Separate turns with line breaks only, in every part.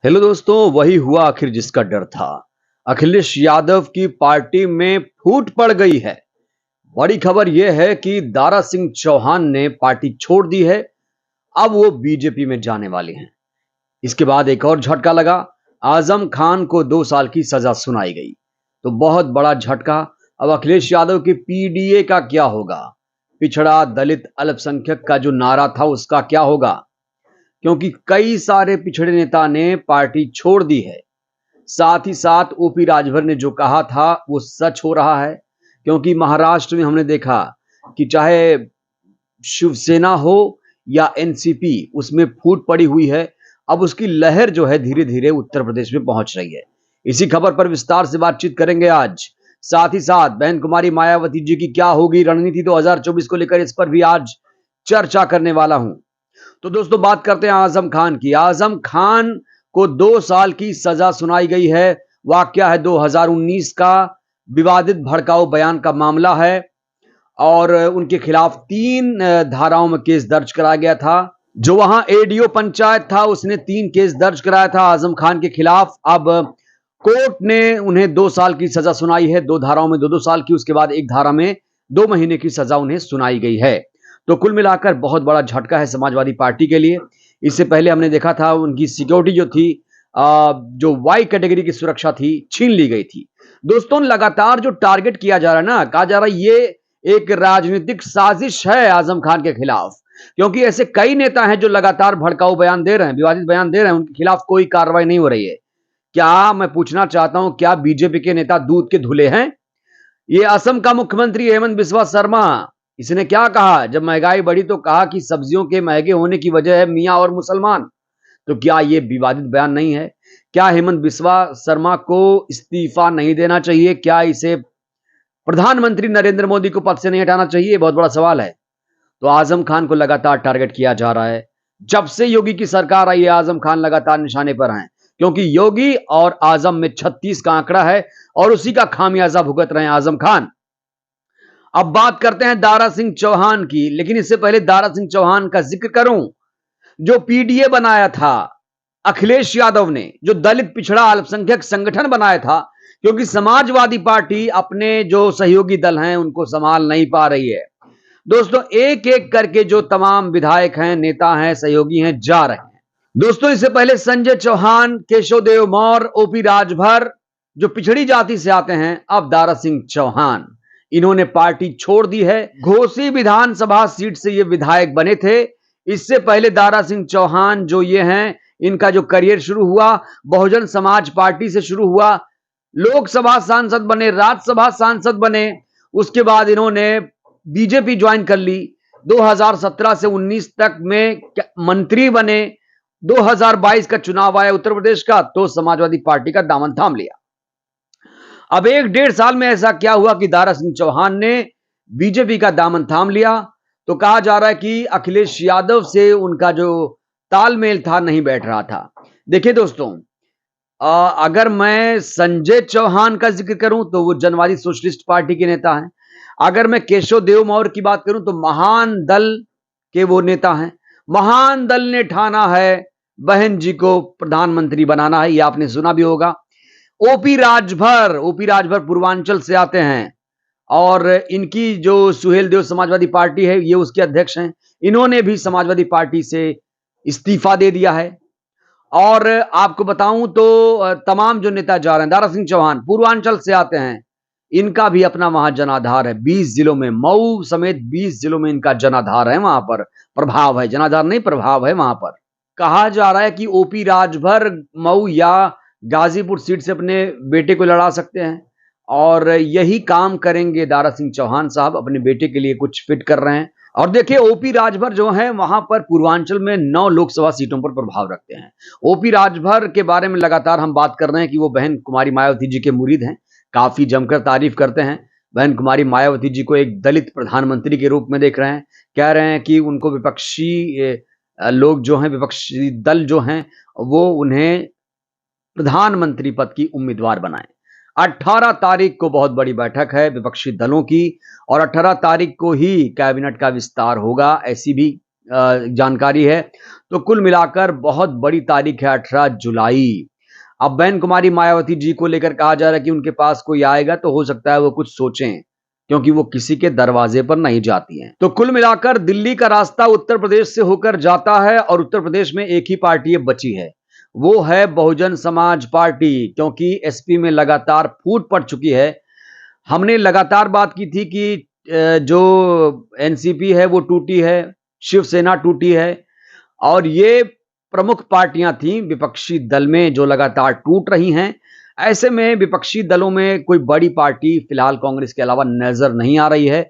Hello दोस्तों, वही हुआ आखिर जिसका डर था। अखिलेश यादव की पार्टी में फूट पड़ गई है। बड़ी खबर यह है कि दारा सिंह चौहान ने पार्टी छोड़ दी है। अब वो बीजेपी में जाने वाले हैं। इसके बाद एक और झटका लगा। आजम खान को 2 साल की सजा सुनाई गई। तो बहुत बड़ा झटका। अब अखिलेश यादव की पीडीए का क्या होगा? पिछड़ा दलित अल्पसंख्यक का जो नारा था उसका क्या होगा? क्योंकि कई सारे पिछड़े नेता ने पार्टी छोड़ दी है। साथ ही साथ ओपी राजभर ने जो कहा था वो सच हो रहा है। क्योंकि महाराष्ट्र में हमने देखा कि चाहे शिवसेना हो या एनसीपी, उसमें फूट पड़ी हुई है। अब उसकी लहर जो है धीरे धीरे उत्तर प्रदेश में पहुंच रही है। इसी खबर पर विस्तार से बातचीत करेंगे आज। साथ ही साथ बहन कुमारी मायावती जी की क्या होगी रणनीति 2024 को लेकर, इस पर भी आज चर्चा करने वाला हूं। तो दोस्तों, बात करते हैं आजम खान की। आजम खान को 2 साल की सजा सुनाई गई है। वाकया है 2019 का, विवादित भड़काऊ बयान का मामला है और उनके खिलाफ 3 धाराओं में केस दर्ज कराया गया था। जो वहां एडीओ पंचायत था उसने 3 केस दर्ज कराया था आजम खान के खिलाफ। अब कोर्ट ने उन्हें 2 साल की सजा सुनाई है। 2 धाराओं में 2-2 साल की, उसके बाद एक धारा में 2 महीने की सजा उन्हें सुनाई गई है। तो कुल मिलाकर बहुत बड़ा झटका है समाजवादी पार्टी के लिए। इससे पहले हमने देखा था उनकी सिक्योरिटी जो थी, जो वाई कैटेगरी की सुरक्षा थी, छीन ली गई थी। दोस्तों, लगातार जो टारगेट किया जा रहा है ना, कहा जा रहा है ये एक राजनीतिक साजिश है आजम खान के खिलाफ। क्योंकि ऐसे कई नेता हैं जो लगातार भड़काऊ बयान दे रहे हैं, विवादित बयान दे रहे हैं, उनके खिलाफ कोई कार्रवाई नहीं हो रही है। क्या, मैं पूछना चाहता हूं, क्या बीजेपी के नेता दूध के धुले हैं? ये असम का मुख्यमंत्री हेमंत बिस्वा शर्मा, इसने क्या कहा जब महंगाई बढ़ी? तो कहा कि सब्जियों के महंगे होने की वजह है मियां और मुसलमान। तो क्या ये विवादित बयान नहीं है? क्या हेमंत बिस्वा शर्मा को इस्तीफा नहीं देना चाहिए? क्या इसे प्रधानमंत्री नरेंद्र मोदी को पद से नहीं हटाना चाहिए? बहुत बड़ा सवाल है। तो आजम खान को लगातार टारगेट किया जा रहा है। जब से योगी की सरकार आई है, आजम खान लगातार निशाने पर हैं। क्योंकि योगी और आजम में 36 का आंकड़ा है और उसी का खामियाजा भुगत रहे हैं आजम खान। अब बात करते हैं दारा सिंह चौहान की, लेकिन इससे पहले दारा सिंह चौहान का जिक्र करूं। जो पीडीए बनाया था अखिलेश यादव ने, जो दलित पिछड़ा अल्पसंख्यक संगठन बनाया था, क्योंकि समाजवादी पार्टी अपने जो सहयोगी दल हैं उनको संभाल नहीं पा रही है। दोस्तों, एक एक करके जो तमाम विधायक हैं, नेता हैं, सहयोगी हैं, जा रहे हैं। दोस्तों, इससे पहले संजय चौहान, केशव देव मौर्य, ओपी राजभर, जो पिछड़ी जाति से आते हैं, अब दारा सिंह चौहान, इन्होंने पार्टी छोड़ दी है। घोसी विधानसभा सीट से ये विधायक बने थे। इससे पहले दारा सिंह चौहान जो ये हैं, इनका जो करियर शुरू हुआ बहुजन समाज पार्टी से शुरू हुआ। लोकसभा सांसद बने, राज्यसभा सांसद बने, उसके बाद इन्होंने बीजेपी ज्वाइन कर ली। 2017 से 19 तक में मंत्री बने। 2022 का चुनाव आया उत्तर प्रदेश का, तो समाजवादी पार्टी का दामन थाम लिया। अब 1-1.5 साल में ऐसा क्या हुआ कि दारा सिंह चौहान ने बीजेपी का दामन थाम लिया? तो कहा जा रहा है कि अखिलेश यादव से उनका जो तालमेल था नहीं बैठ रहा था। देखिए दोस्तों, अगर मैं संजय चौहान का जिक्र करूं तो वो जनवादी सोशलिस्ट पार्टी के नेता हैं। अगर मैं केशव देव मौर्य की बात करूं तो महान दल के वो नेता हैं। महान दल ने ठाना है बहन जी को प्रधानमंत्री बनाना है, ये आपने सुना भी होगा। ओपी राजभर पूर्वांचल से आते हैं और इनकी जो सुहेल देव समाजवादी पार्टी है, ये उसके अध्यक्ष हैं। इन्होंने भी समाजवादी पार्टी से इस्तीफा दे दिया है। और आपको बताऊं तो तमाम जो नेता जा रहे हैं, दारा सिंह चौहान पूर्वांचल से आते हैं, इनका भी अपना वहां जनाधार है। 20 जिलों में, मऊ समेत 20 जिलों में इनका जनाधार है। वहां पर प्रभाव है, जनाधार नहीं प्रभाव है वहां पर। कहा जा रहा है कि ओपी राजभर मऊ या गाजीपुर सीट से अपने बेटे को लड़ा सकते हैं और यही काम करेंगे दारा सिंह चौहान साहब, अपने बेटे के लिए कुछ फिट कर रहे हैं। और देखिए, ओपी राजभर जो है वहां पर पूर्वांचल में 9 लोकसभा सीटों पर प्रभाव रखते हैं। ओपी राजभर के बारे में लगातार हम बात कर रहे हैं कि वो बहन कुमारी मायावती जी के मुरीद हैं। काफी जमकर तारीफ करते हैं। बहन कुमारी मायावती जी को एक दलित प्रधानमंत्री के रूप में देख रहे हैं। कह रहे हैं कि उनको विपक्षी लोग जो हैं, विपक्षी दल जो हैं, वो उन्हें प्रधानमंत्री पद की उम्मीदवार बनाएं। 18 तारीख को बहुत बड़ी बैठक है विपक्षी दलों की और 18 तारीख को ही कैबिनेट का विस्तार होगा, ऐसी भी जानकारी है। तो कुल मिलाकर बहुत बड़ी तारीख है 18 जुलाई। अब बहन कुमारी मायावती जी को लेकर कहा जा रहा है कि उनके पास कोई आएगा तो हो सकता है वो कुछ सोचें, क्योंकि वो किसी के दरवाजे पर नहीं जाती हैं। तो कुल मिलाकर दिल्ली का रास्ता उत्तर प्रदेश से होकर जाता है और उत्तर प्रदेश में एक ही पार्टी बची है, वो है बहुजन समाज पार्टी, क्योंकि एसपी में लगातार फूट पड़ चुकी है। हमने लगातार बात की थी कि जो एनसीपी है वो टूटी है, शिवसेना टूटी है और ये प्रमुख पार्टियां थीं विपक्षी दल में जो लगातार टूट रही हैं। ऐसे में विपक्षी दलों में कोई बड़ी पार्टी फिलहाल कांग्रेस के अलावा नजर नहीं आ रही है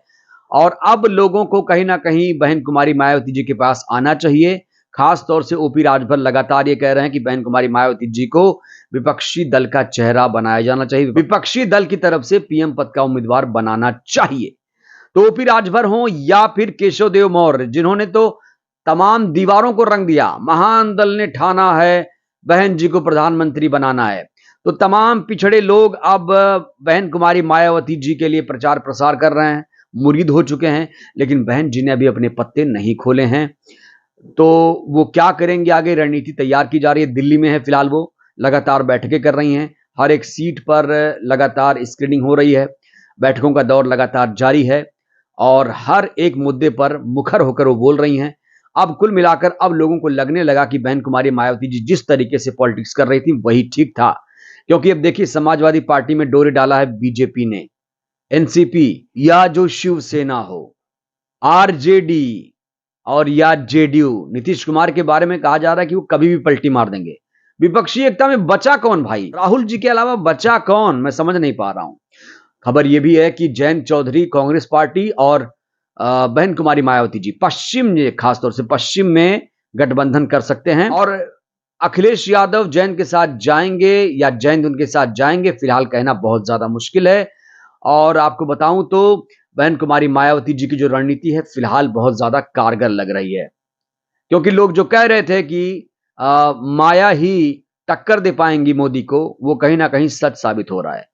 और अब लोगों को कहीं ना कहीं बहन कुमारी मायावती जी के पास आना चाहिए। खास तौर से ओपी राजभर लगातार ये कह रहे हैं कि बहन कुमारी मायावती जी को विपक्षी दल का चेहरा बनाया जाना चाहिए, विपक्षी दल की तरफ से पीएम पद का उम्मीदवार बनाना चाहिए। तो ओपी राजभर हो या फिर केशव देव मौर्य, जिन्होंने तो तमाम दीवारों को रंग दिया, महान दल ने ठाना है बहन जी को प्रधानमंत्री बनाना है, तो तमाम पिछड़े लोग अब बहन कुमारी मायावती जी के लिए प्रचार प्रसार कर रहे हैं, मुरीद हो चुके हैं। लेकिन बहन जी ने अभी अपने पत्ते नहीं खोले हैं, तो वो क्या करेंगे आगे, रणनीति तैयार की जा रही है। दिल्ली में है फिलहाल, वो लगातार बैठकें कर रही हैं, हर एक सीट पर लगातार स्क्रीनिंग हो रही है, बैठकों का दौर लगातार जारी है और हर एक मुद्दे पर मुखर होकर वो बोल रही हैं। अब कुल मिलाकर अब लोगों को लगने लगा कि बहन कुमारी मायावती जी जिस तरीके से पॉलिटिक्स कर रही थी वही ठीक था, क्योंकि अब देखिए समाजवादी पार्टी में डोरे डाला है बीजेपी ने, एनसीपी या जो शिवसेना हो, आरजेडी और या जेडीयू, नीतीश कुमार के बारे में कहा जा रहा है कि वो कभी भी पलटी मार देंगे। विपक्षी एकता में बचा कौन भाई, राहुल जी के अलावा बचा कौन, मैं समझ नहीं पा रहा हूं। खबर यह भी है कि जयंत चौधरी कांग्रेस पार्टी और बहन कुमारी मायावती जी पश्चिम में, खासतौर से पश्चिम में गठबंधन कर सकते हैं और अखिलेश यादव जयंत के साथ जाएंगे या जयंत उनके साथ जाएंगे, फिलहाल कहना बहुत ज्यादा मुश्किल है। और आपको बताऊं तो बहन कुमारी मायावती जी की जो रणनीति है फिलहाल बहुत ज्यादा कारगर लग रही है, क्योंकि लोग जो कह रहे थे कि माया ही टक्कर दे पाएंगी मोदी को, वो कहीं ना कहीं सच साबित हो रहा है।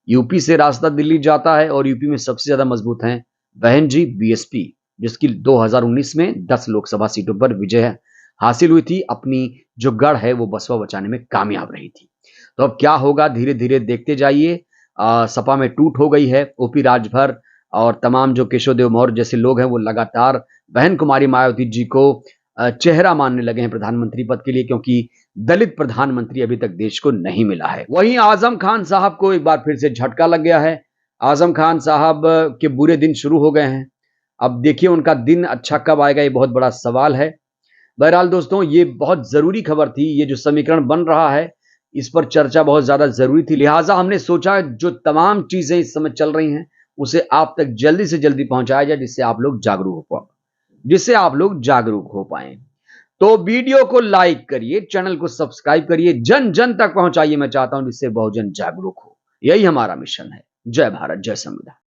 यूपी से रास्ता दिल्ली जाता है और यूपी में सबसे ज्यादा मजबूत हैं बहन जी बीएसपी, जिसकी 2019 में 10 लोकसभा सीटों पर विजय हासिल हुई थी। अपनी जो गढ़ है वो बसपा बचाने में कामयाब रही थी। तो अब क्या होगा धीरे धीरे देखते जाइए। सपा में टूट हो गई है, ओपी राजभर और तमाम जो केशव देव मौर्य जैसे लोग हैं वो लगातार बहन कुमारी मायावती जी को चेहरा मानने लगे हैं प्रधानमंत्री पद के लिए, क्योंकि दलित प्रधानमंत्री अभी तक देश को नहीं मिला है। वहीं आजम खान साहब को एक बार फिर से झटका लग गया है। आजम खान साहब के बुरे दिन शुरू हो गए हैं। अब देखिए उनका दिन अच्छा कब आएगा, ये बहुत बड़ा सवाल है। बहरहाल दोस्तों, ये बहुत जरूरी खबर थी, ये जो समीकरण बन रहा है इस पर चर्चा बहुत ज्यादा जरूरी थी, लिहाजा हमने सोचा जो तमाम चीजें इस समय चल रही हैं उसे आप तक जल्दी से जल्दी पहुंचाया जाए, जिससे आप लोग जागरूक हो पाए। तो वीडियो को लाइक करिए, चैनल को सब्सक्राइब करिए, जन जन तक पहुंचाइए, मैं चाहता हूं जिससे बहुजन जागरूक हो। यही हमारा मिशन है। जय भारत, जय संविधान।